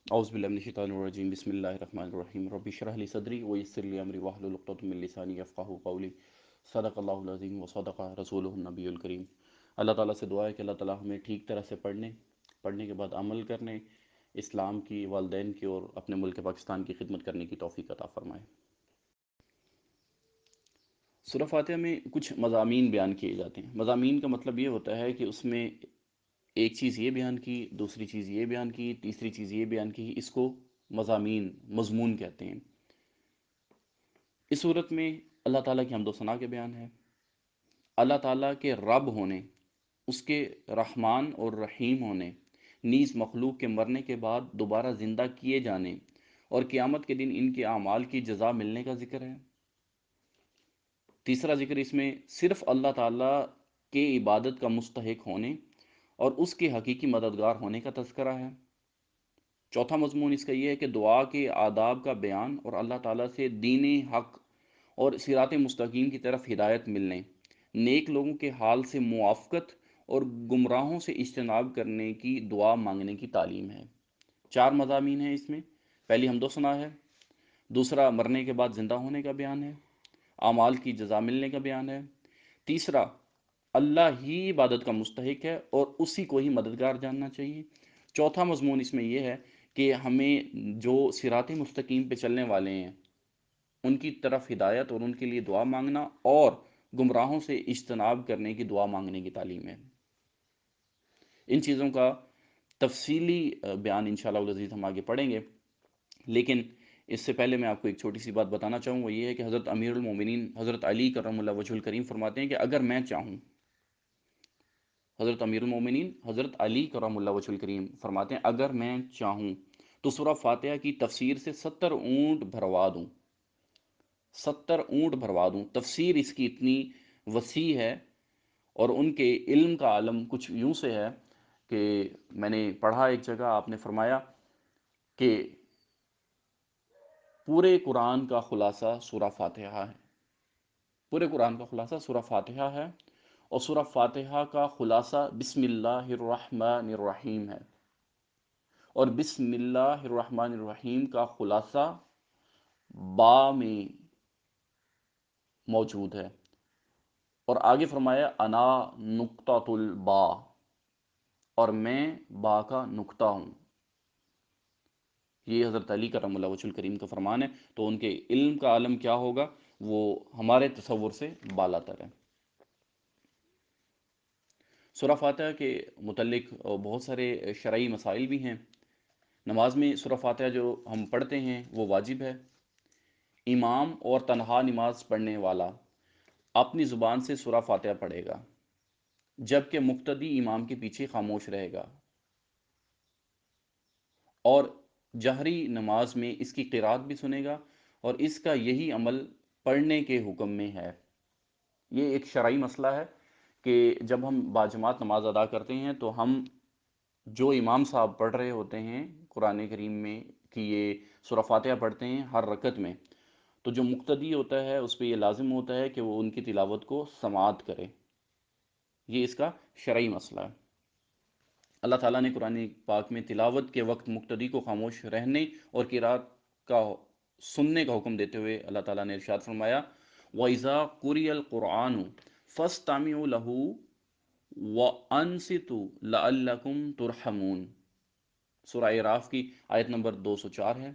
اعوذ باللہ من الشیطان الرجیم بسم اللہ الرحمن الرحیم رب اشرح لی صدری ویسر لی امری واحلل عقدۃ من لسانی یفقہوا قولی صدق اللہ العظیم وصدق رسولہ النبی الکریم۔ اللہ تعالیٰ سے دعا ہے کہ اللہ تعالیٰ ہمیں ٹھیک طرح سے پڑھنے کے بعد عمل کرنے، اسلام کی، والدین کی اور اپنے ملک پاکستان کی خدمت کرنے کی توفیق عطا فرمائے۔ سورہ فاتحہ میں کچھ مضامین بیان کیے جاتے ہیں۔ مضامین کا مطلب یہ ہوتا ہے کہ اس میں ایک چیز یہ بیان کی، دوسری چیز یہ بیان کی، تیسری چیز یہ بیان کی، اس کو مضامین، مضمون کہتے ہیں۔ اس صورت میں اللہ تعالیٰ کی حمد و ثنا کے بیان ہے، اللہ تعالیٰ کے رب ہونے، اس کے رحمان اور رحیم ہونے، نیز مخلوق کے مرنے کے بعد دوبارہ زندہ کیے جانے اور قیامت کے دن ان کے اعمال کی جزا ملنے کا ذکر ہے۔ تیسرا ذکر اس میں صرف اللہ تعالیٰ کے عبادت کا مستحق ہونے اور اس کے حقیقی مددگار ہونے کا تذکرہ ہے۔ چوتھا مضمون اس کا یہ ہے کہ دعا کے آداب کا بیان اور اللہ تعالیٰ سے دین حق اور صراط مستقیم کی طرف ہدایت ملنے، نیک لوگوں کے حال سے موافقت اور گمراہوں سے اجتناب کرنے کی دعا مانگنے کی تعلیم ہے۔ چار مضامین ہیں اس میں۔ پہلی حمد و ثنا ہے، دوسرا مرنے کے بعد زندہ ہونے کا بیان ہے، اعمال کی جزا ملنے کا بیان ہے، تیسرا اللہ ہی عبادت کا مستحق ہے اور اسی کو ہی مددگار جاننا چاہیے، چوتھا مضمون اس میں یہ ہے کہ ہمیں جو صراط مستقیم پہ چلنے والے ہیں ان کی طرف ہدایت اور ان کے لیے دعا مانگنا اور گمراہوں سے اجتناب کرنے کی دعا مانگنے کی تعلیم ہے۔ ان چیزوں کا تفصیلی بیان انشاءاللہ العزیز ہم آگے پڑھیں گے، لیکن اس سے پہلے میں آپ کو ایک چھوٹی سی بات بتانا چاہوں، وہ یہ ہے کہ حضرت امیر المومنین حضرت علی کرم اللہ وجہ الکریم فرماتے ہیں کہ اگر میں چاہوں، حضرت امیر المومنین حضرت علی کرم اللہ وجہ الکریم فرماتے ہیں اگر میں چاہوں تو سورہ فاتحہ کی تفسیر سے 70 اونٹ بھروا دوں، 70 اونٹ بھروا دوں۔ تفسیر اس کی اتنی وسیع ہے اور ان کے علم کا عالم کچھ یوں سے ہے کہ میں نے پڑھا ایک جگہ، آپ نے فرمایا کہ پورے قرآن کا خلاصہ سورہ فاتحہ ہے، پورے قرآن کا خلاصہ سورہ فاتحہ ہے، اور سورہ فاتحہ کا خلاصہ بسم اللہ الرحمن الرحیم ہے، اور بسم اللہ الرحمن الرحیم کا خلاصہ با میں موجود ہے، اور آگے فرمایا انا نقطۃ البا، اور میں با کا نقطہ ہوں۔ یہ حضرت علی کرم اللہ وجہ الکریم کا فرمان ہے، تو ان کے علم کا عالم کیا ہوگا وہ ہمارے تصور سے بالا تر ہے۔ سورہ فاتحہ کے متعلق بہت سارے شرعی مسائل بھی ہیں۔ نماز میں سورہ فاتحہ جو ہم پڑھتے ہیں وہ واجب ہے۔ امام اور تنہا نماز پڑھنے والا اپنی زبان سے سورہ فاتحہ پڑھے گا، جبکہ مقتدی امام کے پیچھے خاموش رہے گا، اور جہری نماز میں اس کی قرات بھی سنے گا، اور اس کا یہی عمل پڑھنے کے حکم میں ہے۔ یہ ایک شرعی مسئلہ ہے کہ جب ہم باجماعت نماز ادا کرتے ہیں تو ہم جو امام صاحب پڑھ رہے ہوتے ہیں قرآن کریم میں کہ یہ سورہ فاتحہ پڑھتے ہیں ہر رکعت میں، تو جو مقتدی ہوتا ہے اس پہ یہ لازم ہوتا ہے کہ وہ ان کی تلاوت کو سماعت کرے۔ یہ اس کا شرعی مسئلہ ہے۔ اللہ تعالیٰ نے قرآن پاک میں تلاوت کے وقت مقتدی کو خاموش رہنے اور قرات کا سننے کا حکم دیتے ہوئے اللہ تعالیٰ نے ارشاد فرمایا وَإِذَا قُرِئَ الْقُرْآنُ فَاسْتَمِعُوا لَهُ وَأَنصِتُوا لَعَلَّكُمْ تُرْحَمُونَ، سورہ اعراف کی آیت نمبر 204 ہے۔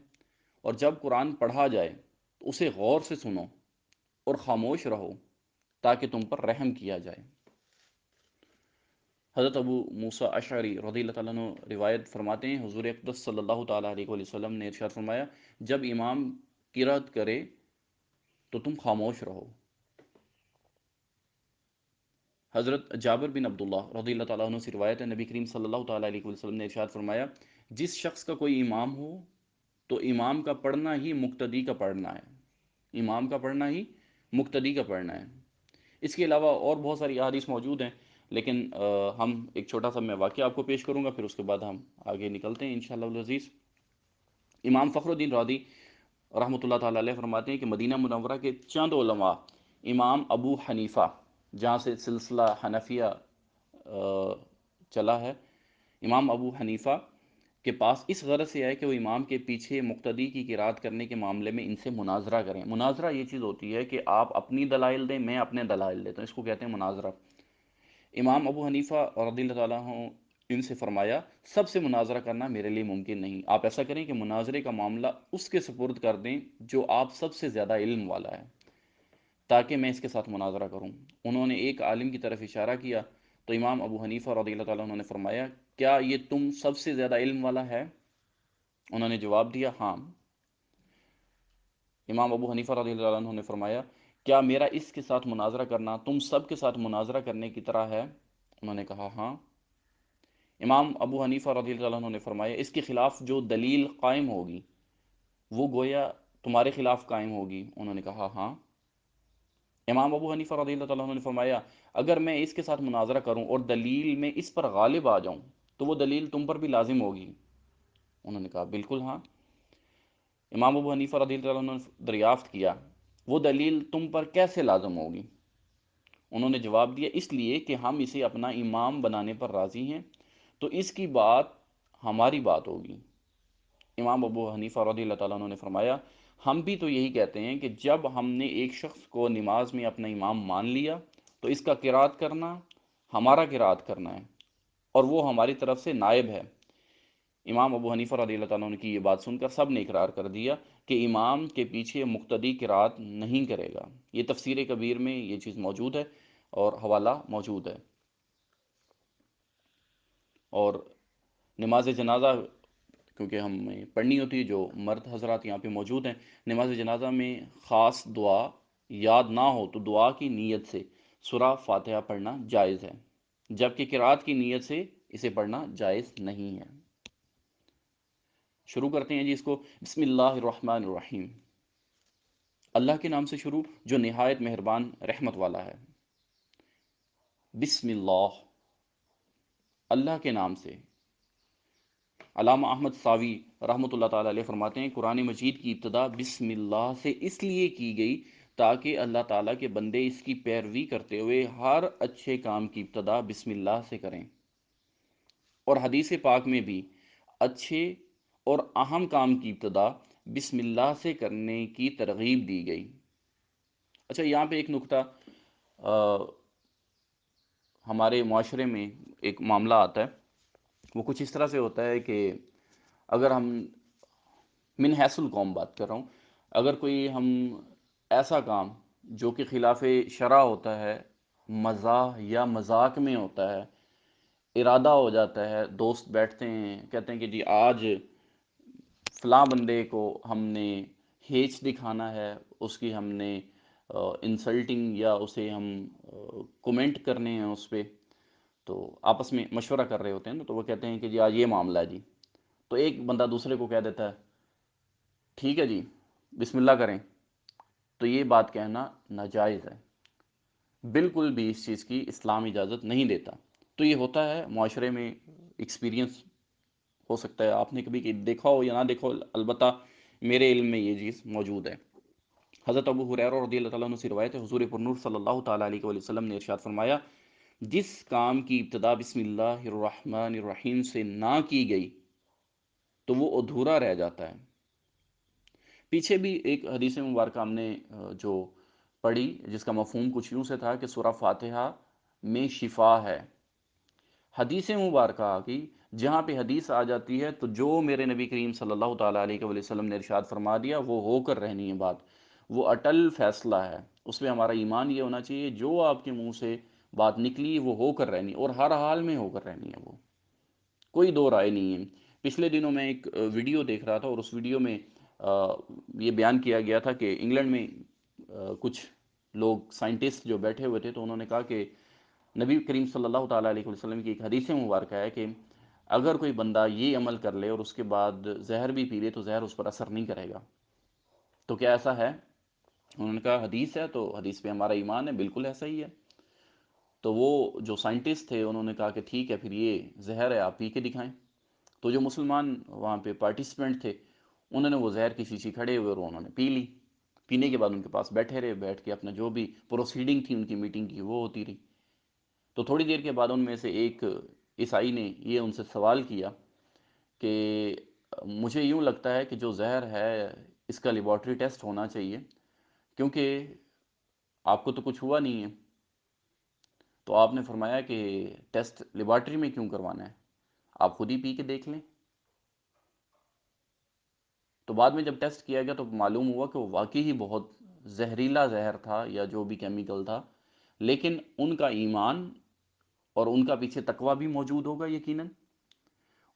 اور جب قرآن پڑھا جائے تو اسے غور سے سنو اور خاموش رہو تاکہ تم پر رحم کیا جائے۔ حضرت ابو موسیٰ اشعری رضی اللہ تعالیٰ عنہ روایت فرماتے ہیں حضور اقدس صلی اللہ تعالیٰ علیہ وسلم نے ارشاد فرمایا جب امام قرات کرے تو تم خاموش رہو۔ حضرت جابر بن عبداللہ رضی اللہ تعالیٰ عنہ سے روایت ہے نبی کریم صلی اللہ تعالیٰ علیہ وسلم نے ارشاد فرمایا جس شخص کا کوئی امام ہو تو امام کا پڑھنا ہی مقتدی کا پڑھنا ہے، امام کا پڑھنا ہی مقتدی کا پڑھنا ہے۔ اس کے علاوہ اور بہت ساری احادیث موجود ہیں، لیکن ہم ایک چھوٹا سا میں واقعہ آپ کو پیش کروں گا، پھر اس کے بعد ہم آگے نکلتے ہیں انشاءاللہ العزیز۔ امام فخر الدین رازی رحمۃ اللہ تعالیٰ علیہ فرماتے ہیں کہ مدینہ منورہ کے چند علماء امام ابو حنیفہ، جہاں سے سلسلہ حنفیہ چلا ہے، امام ابو حنیفہ کے پاس اس غرض سے آئے کہ وہ امام کے پیچھے مقتدی کی قرات کرنے کے معاملے میں ان سے مناظرہ کریں۔ مناظرہ یہ چیز ہوتی ہے کہ آپ اپنی دلائل دیں، میں اپنے دلائل دیتا ہوں، اس کو کہتے ہیں مناظرہ۔ امام ابو حنیفہ رضی اللہ تعالیٰ عنہ ان سے فرمایا سب سے مناظرہ کرنا میرے لیے ممکن نہیں، آپ ایسا کریں کہ مناظرے کا معاملہ اس کے سپرد کر دیں جو آپ سب سے زیادہ علم والا ہے، تاکہ میں اس کے ساتھ مناظرہ کروں۔ انہوں نے ایک عالم کی طرف اشارہ کیا تو امام ابو حنیفہ رضی اللہ تعالیٰ عنہ نے فرمایا کیا یہ تم سب سے زیادہ علم والا ہے؟ انہوں نے جواب دیا ہاں۔ امام ابو حنیفہ رضی اللہ عنہ نے فرمایا کیا میرا اس کے ساتھ مناظرہ کرنا تم سب کے ساتھ مناظرہ کرنے کی طرح ہے؟ انہوں نے کہا ہاں۔ امام ابو حنیفہ رضی اللہ عنہ نے فرمایا اس کے خلاف جو دلیل قائم ہوگی وہ گویا تمہارے خلاف قائم ہوگی؟ انہوں نے کہا ہاں۔ امام ابو حنیفہ رضی اللہ تعالیٰ عنہ نے فرمایا اگر میں اس کے ساتھ مناظرہ کروں اور دلیل میں اس پر غالب آ جاؤں تو وہ دلیل تم پر بھی لازم ہوگی؟ انہوں نے کہا بالکل ہاں۔ امام ابو حنیفہ رضی اللہ عنہ نے دریافت کیا وہ دلیل تم پر کیسے لازم ہوگی؟ انہوں نے جواب دیا اس لیے کہ ہم اسے اپنا امام بنانے پر راضی ہیں تو اس کی بات ہماری بات ہوگی۔ امام ابو حنیفہ رضی اللہ تعالیٰ عنہ نے فرمایا ہم بھی تو یہی کہتے ہیں کہ جب ہم نے ایک شخص کو نماز میں اپنا امام مان لیا تو اس کا قرات کرنا ہمارا قرات کرنا ہے اور وہ ہماری طرف سے نائب ہے۔ امام ابو حنیفہ رضی اللہ تعالیٰ عنہ کی یہ بات سن کر سب نے اقرار کر دیا کہ امام کے پیچھے مقتدی قرات نہیں کرے گا۔ یہ تفسیر کبیر میں یہ چیز موجود ہے اور حوالہ موجود ہے۔ اور نماز جنازہ کیونکہ ہمیں پڑھنی ہوتی ہے، جو مرد حضرات یہاں پہ موجود ہیں، نماز جنازہ میں خاص دعا یاد نہ ہو تو دعا کی نیت سے سورہ فاتحہ پڑھنا جائز ہے، جبکہ قرات کی نیت سے اسے پڑھنا جائز نہیں ہے۔ شروع کرتے ہیں جی اس کو۔ بسم اللہ الرحمن الرحیم، اللہ کے نام سے شروع جو نہایت مہربان رحمت والا ہے۔ بسم اللہ، اللہ کے نام سے۔ علامہ احمد ساوی رحمۃ اللہ تعالیٰ علیہ فرماتے ہیں قرآن مجید کی ابتدا بسم اللہ سے اس لیے کی گئی تاکہ اللہ تعالیٰ کے بندے اس کی پیروی کرتے ہوئے ہر اچھے کام کی ابتدا بسم اللہ سے کریں، اور حدیث پاک میں بھی اچھے اور اہم کام کی ابتدا بسم اللہ سے کرنے کی ترغیب دی گئی۔ اچھا یہاں پہ ایک نکتہ، ہمارے معاشرے میں ایک معاملہ آتا ہے، وہ کچھ اس طرح سے ہوتا ہے کہ اگر ہم من حیث القوم بات کر رہا ہوں، اگر کوئی ہم ایسا کام جو کہ خلاف شرع ہوتا ہے، مزاح یا مذاق میں ہوتا ہے، ارادہ ہو جاتا ہے، دوست بیٹھتے ہیں کہتے ہیں کہ جی آج فلاں بندے کو ہم نے ہیچ دکھانا ہے، اس کی ہم نے انسلٹنگ یا اسے ہم کومنٹ کرنے ہیں اس پہ، تو آپس میں مشورہ کر رہے ہوتے ہیں نا، تو وہ کہتے ہیں کہ جی آج یہ معاملہ ہے جی، تو ایک بندہ دوسرے کو کہہ دیتا ہے ٹھیک ہے جی بسم اللہ کریں، تو یہ بات کہنا ناجائز ہے، بالکل بھی اس چیز کی اسلام اجازت نہیں دیتا۔ تو یہ ہوتا ہے معاشرے میں، ایکسپیرینس ہو سکتا ہے آپ نے کبھی دیکھا ہو یا نہ دیکھا ہو، البتہ میرے علم میں یہ چیز موجود ہے۔ حضرت ابو ہریرہ رضی اللہ تعالیٰ عنہ سے روایت ہے حضور پرنور صلی اللہ تعالیٰ علیہ وآلہ وسلم نے ارشاد فرمایا جس کام کی ابتدا بسم اللہ الرحمن الرحیم سے نہ کی گئی تو وہ ادھورا رہ جاتا ہے۔ پیچھے بھی ایک حدیث مبارکہ ہم نے جو پڑھی جس کا مفہوم کچھ یوں سے تھا کہ سورہ فاتحہ میں شفا ہے۔ حدیث مبارکہ کی جہاں پہ حدیث آ جاتی ہے تو جو میرے نبی کریم صلی اللہ تعالیٰ علیہ وآلہ وسلم نے ارشاد فرما دیا وہ ہو کر رہنی ہے بات، وہ اٹل فیصلہ ہے، اس پہ ہمارا ایمان یہ ہونا چاہیے جو آپ کے منہ سے بات نکلی وہ ہو کر رہنی، اور ہر حال میں ہو کر رہنی ہے، وہ کوئی دو رائے نہیں ہے۔ پچھلے دنوں میں ایک ویڈیو دیکھ رہا تھا اور اس ویڈیو میں یہ بیان کیا گیا تھا کہ انگلینڈ میں کچھ لوگ سائنٹسٹ جو بیٹھے ہوئے تھے تو انہوں نے کہا کہ نبی کریم صلی اللہ تعالیٰ علیہ وسلم کی ایک حدیث مبارکہ ہے کہ اگر کوئی بندہ یہ عمل کر لے اور اس کے بعد زہر بھی پی لے تو زہر اس پر اثر نہیں کرے گا، تو کیا ایسا ہے؟ انہوں نے کہا حدیث ہے تو حدیث پہ ہمارا ایمان ہے، بالکل ایسا ہی ہے۔ تو وہ جو سائنٹسٹ تھے انہوں نے کہا کہ ٹھیک ہے پھر یہ زہر ہے آپ پی کے دکھائیں۔ تو جو مسلمان وہاں پہ پارٹیسپینٹ تھے انہوں نے وہ زہر کی شیشی کھڑے ہوئے اور انہوں نے پی لی، پینے کے بعد ان کے پاس بیٹھے رہے، بیٹھ کے اپنا جو بھی پروسیڈنگ تھی ان کی میٹنگ کی وہ ہوتی رہی۔ تو تھوڑی دیر کے بعد ان میں سے ایک عیسائی نے یہ ان سے سوال کیا کہ مجھے یوں لگتا ہے کہ جو زہر ہے اس کا لیبارٹری ٹیسٹ ہونا چاہیے، کیونکہ آپ کو تو کچھ ہوا نہیں ہے، تو آپ نے فرمایا کہ ٹیسٹ لیبارٹری میں کیوں کروانا ہے، آپ خود ہی پی کے دیکھ لیں۔ تو بعد میں جب ٹیسٹ کیا گیا تو معلوم ہوا کہ وہ واقعی ہی بہت زہریلا زہر تھا یا جو بھی کیمیکل تھا، لیکن ان کا ایمان اور ان کا پیچھے تقوی بھی موجود ہوگا یقیناً،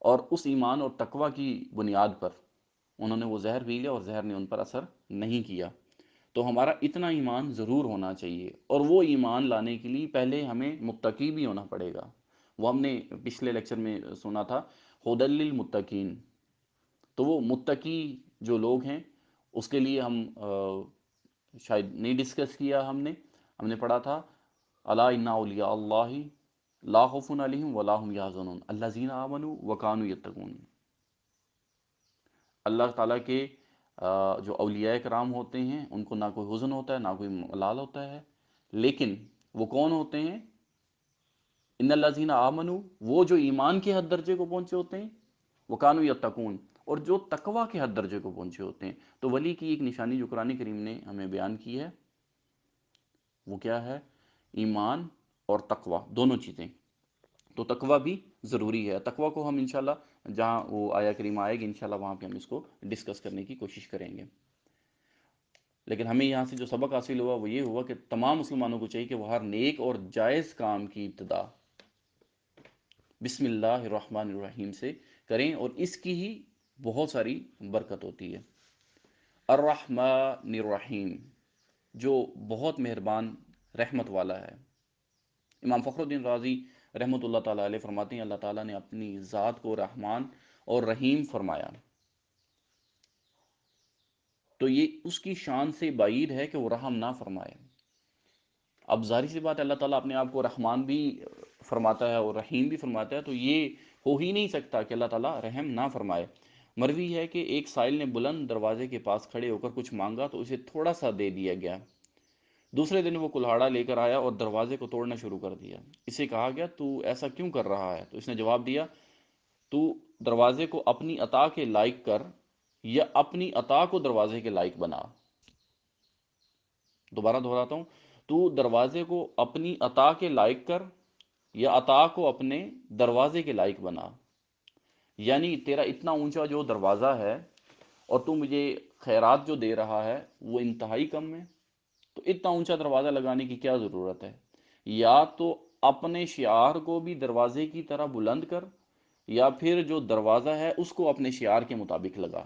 اور اس ایمان اور تقوی کی بنیاد پر انہوں نے وہ زہر پی لیا اور زہر نے ان پر اثر نہیں کیا۔ تو ہمارا اتنا ایمان ضرور ہونا چاہیے، اور وہ ایمان لانے کے لیے پہلے ہمیں متقی بھی ہونا پڑے گا۔ وہ ہم نے پچھلے لیکچر میں سنا تھا، ہدی للمتقین۔ تو وہ متقی جو لوگ ہیں اس کے لیے ہم شاید نہیں ڈسکس کیا، ہم نے پڑھا تھا الا ان اولیاء اللہ لا خوف علیہم ولا هم یحزنون الذین آمنوا وکانوا یتقون۔ اللہ تعالیٰ کے جو اولیاء کرام ہوتے ہیں ان کو نہ کوئی حزن ہوتا ہے، نہ کوئی ملال ہوتا ہے، لیکن وہ کون ہوتے ہیں؟ ان الذین آمنوا، وہ جو ایمان کے حد درجے کو پہنچے ہوتے ہیں، وکانوا یتقون، اور جو تقوی کے حد درجے کو پہنچے ہوتے ہیں۔ تو ولی کی ایک نشانی جو قرآن کریم نے ہمیں بیان کی ہے وہ کیا ہے؟ ایمان اور تقوی، دونوں چیزیں۔ تو تقوی بھی ضروری ہے۔ تقوی کو ہم انشاءاللہ جہاں وہ آیا کریمہ آئے گی انشاءاللہ وہاں پہ ہم اس کو ڈسکس کرنے کی کوشش کریں گے۔ لیکن ہمیں یہاں سے جو سبق حاصل ہوا وہ یہ ہوا کہ تمام مسلمانوں کو چاہیے کہ وہ ہر نیک اور جائز کام کی ابتدا بسم اللہ الرحمن الرحیم سے کریں، اور اس کی ہی بہت ساری برکت ہوتی ہے۔ الرحمن الرحیم، جو بہت مہربان رحمت والا ہے۔ امام فخر الدین رازی رحمۃ اللہ تعالیٰ علیہ فرماتے ہیں اللہ تعالیٰ نے اپنی ذات کو رحمان اور رحیم فرمایا، تو یہ اس کی شان سے بعید ہے کہ وہ رحم نہ فرمائے۔ اب ظاہر سی بات ہے اللہ تعالیٰ اپنے آپ کو رحمان بھی فرماتا ہے اور رحیم بھی فرماتا ہے، تو یہ ہو ہی نہیں سکتا کہ اللہ تعالیٰ رحم نہ فرمائے۔ مروی ہے کہ ایک سائل نے بلند دروازے کے پاس کھڑے ہو کر کچھ مانگا تو اسے تھوڑا سا دے دیا گیا۔ دوسرے دن وہ کلہاڑا لے کر آیا اور دروازے کو توڑنا شروع کر دیا۔ اسے کہا گیا تو ایسا کیوں کر رہا ہے؟ تو اس نے جواب دیا تو دروازے کو اپنی عطا کے لائق کر یا اپنی عطا کو دروازے کے لائق بنا۔ دوبارہ دہراتا ہوں، تو دروازے کو اپنی عطا کے لائق کر یا عطا کو اپنے دروازے کے لائق بنا۔ یعنی تیرا اتنا اونچا جو دروازہ ہے اور تو مجھے خیرات جو دے رہا ہے وہ انتہائی کم ہے، تو اتنا اونچا دروازہ لگانے کی کیا ضرورت ہے؟ یا تو اپنے شعار کو بھی دروازے کی طرح بلند کر، یا پھر جو دروازہ ہے اس کو اپنے شعار کے مطابق لگا۔